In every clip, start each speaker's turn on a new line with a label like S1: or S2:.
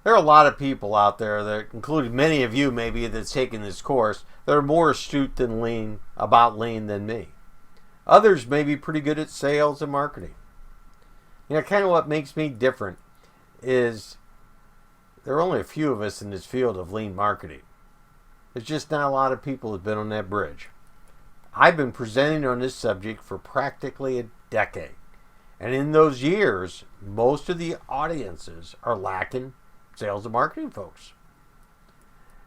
S1: There are a lot of people out there, that, including many of you maybe, that's taken this course, that are more astute about lean than me. Others may be pretty good at sales and marketing. Kind of what makes me different is there are only a few of us in this field of lean marketing. There's just not a lot of people who've been on that bridge. I've been presenting on this subject for practically a decade. And in those years, most of the audiences are lacking sales and marketing folks.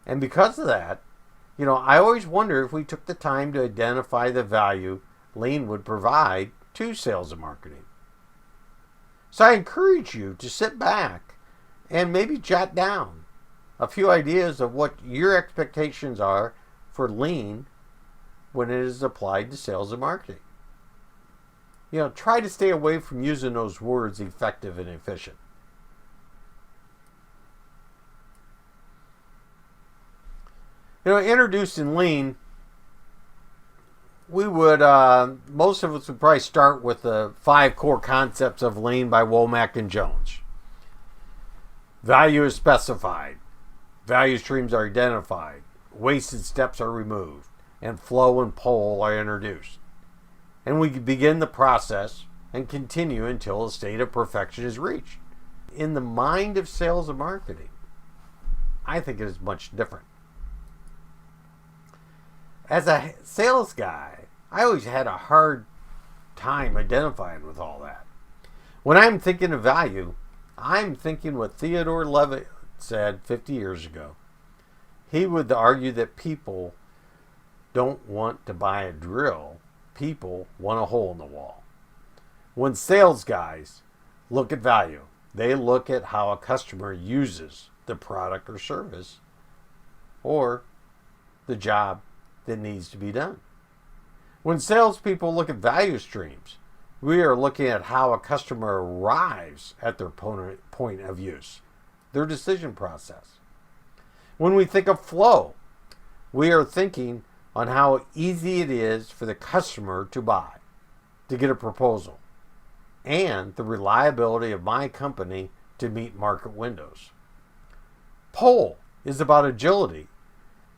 S1: And because of that, I always wonder if we took the time to identify the value lean would provide to sales and marketing. So I encourage you to sit back and maybe jot down a few ideas of what your expectations are for lean when it is applied to sales and marketing. Try to stay away from using those words effective and efficient. Introduced in lean, we would, most of us would probably start with the 5 core concepts of lean by Womack and Jones. Value is specified, value streams are identified, wasted steps are removed, and flow and pull are introduced. And we begin the process and continue until a state of perfection is reached. In the mind of sales and marketing, I think it is much different. As a sales guy, I always had a hard time identifying with all that. When I'm thinking of value, I'm thinking what Theodore Levitt said 50 years ago. He would argue that people don't want to buy a drill. People want a hole in the wall. When sales guys look at value, they look at how a customer uses the product or service or the job that needs to be done. When salespeople look at value streams, we are looking at how a customer arrives at their point of use, their decision process. When we think of flow, we are thinking on how easy it is for the customer to buy, to get a proposal, and the reliability of my company to meet market windows. Pull is about agility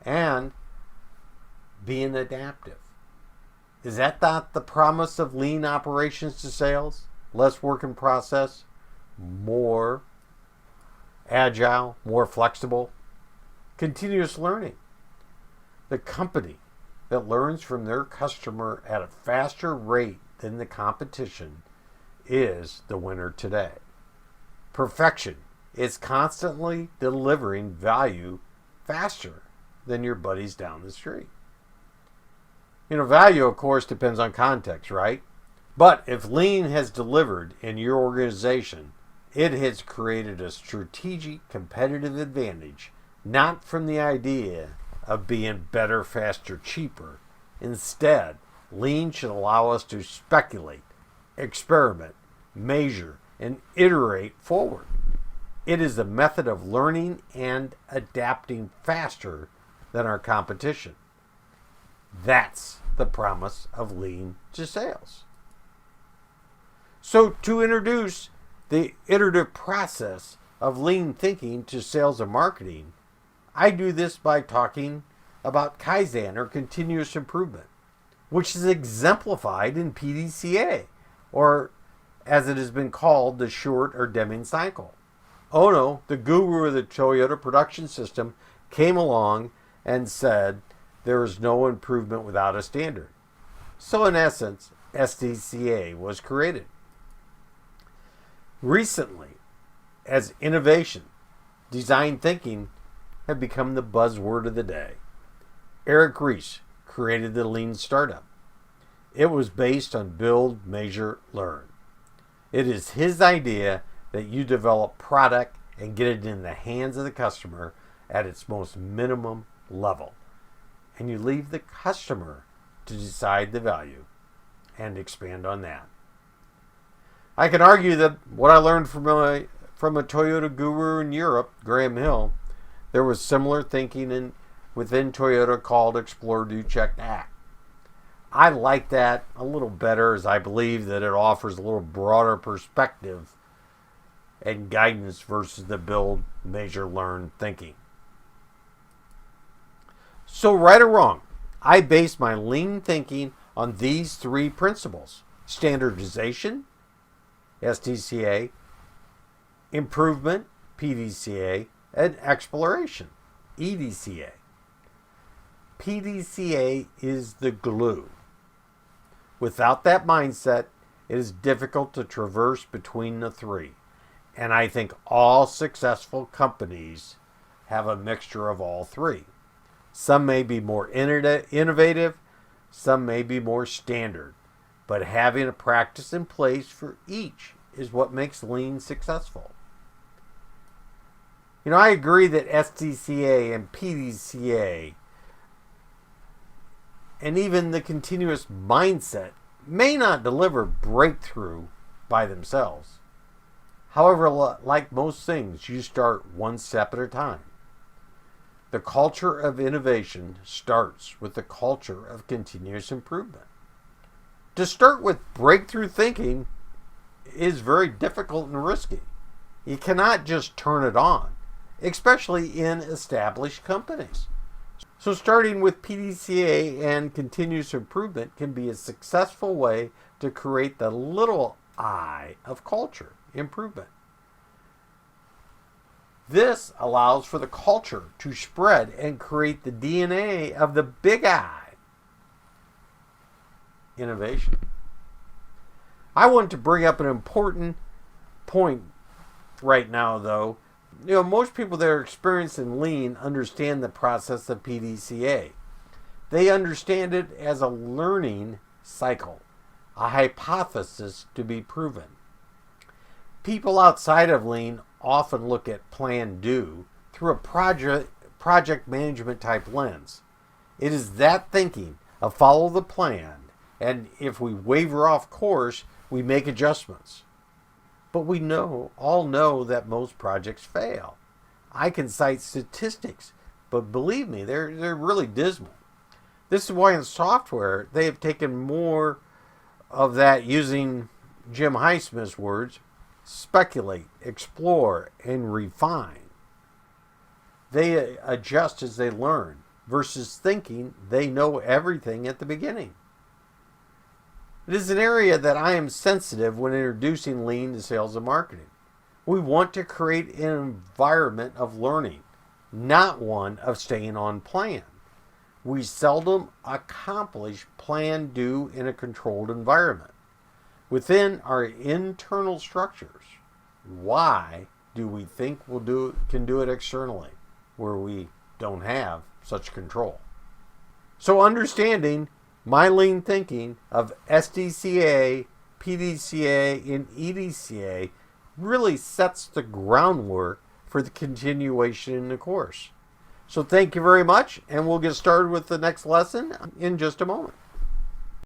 S1: and being adaptive. Is that not the promise of lean operations to sales? Less work in process, more agile, more flexible, continuous learning. The company that learns from their customer at a faster rate than the competition is the winner today. Perfection is constantly delivering value faster than your buddies down the street. Value, of course, depends on context, right? But if lean has delivered in your organization, it has created a strategic competitive advantage, not from the idea of being better, faster, cheaper. Instead, lean should allow us to speculate, experiment, measure, and iterate forward. It is a method of learning and adapting faster than our competition. That's the promise of lean to sales. So to introduce the iterative process of lean thinking to sales and marketing, I do this by talking about Kaizen, or continuous improvement, which is exemplified in PDCA, or as it has been called, the Short or Deming cycle. Ono, the guru of the Toyota production system, came along and said, there is no improvement without a standard. So in essence, SDCA was created. Recently, as innovation, design thinking have become the buzzword of the day. Eric Ries created the Lean Startup. It was based on build, measure, learn. It is his idea that you develop product and get it in the hands of the customer at its most minimum level. And you leave the customer to decide the value and expand on that. I can argue that what I learned from a Toyota guru in Europe, Graham Hill, there was similar thinking within Toyota called Explore, Do, Check, Act. I like that a little better, as I believe that it offers a little broader perspective and guidance versus the build, measure, learn thinking. So right or wrong, I base my lean thinking on these three principles: standardization, SDCA, improvement, PDCA, and exploration, EDCA. PDCA is the glue. Without that mindset, it is difficult to traverse between the three. And I think all successful companies have a mixture of all three. Some may be more innovative, some may be more standard. But having a practice in place for each is what makes lean successful. I agree that SDCA and PDCA and even the continuous mindset may not deliver breakthrough by themselves. However, like most things, you start one step at a time. The culture of innovation starts with the culture of continuous improvement. To start with breakthrough thinking is very difficult and risky. You cannot just turn it on, especially in established companies. So starting with PDCA and continuous improvement can be a successful way to create the little I of culture improvement. This allows for the culture to spread and create the DNA of the big I, innovation. I want to bring up an important point right now, though. Most people that are experienced in lean understand the process of PDCA. They understand it as a learning cycle, a hypothesis to be proven. People outside of lean often look at plan do through a project management type lens. It is that thinking of follow the plan, and if we waver off course, we make adjustments. But we all know that most projects fail. I can cite statistics, but believe me, they're really dismal. This is why in software they have taken more of that, using Jim Highsmith's words: speculate, explore, and refine. They adjust as they learn versus thinking they know everything at the beginning. It is an area that I am sensitive when introducing lean to sales and marketing. We want to create an environment of learning, not one of staying on plan. We seldom accomplish plan do in a controlled environment. Within our internal structures, why do we think can do it externally, where we don't have such control? So understanding my lean thinking of SDCA, PDCA, and EDCA really sets the groundwork for the continuation in the course. So thank you very much, and we'll get started with the next lesson in just a moment.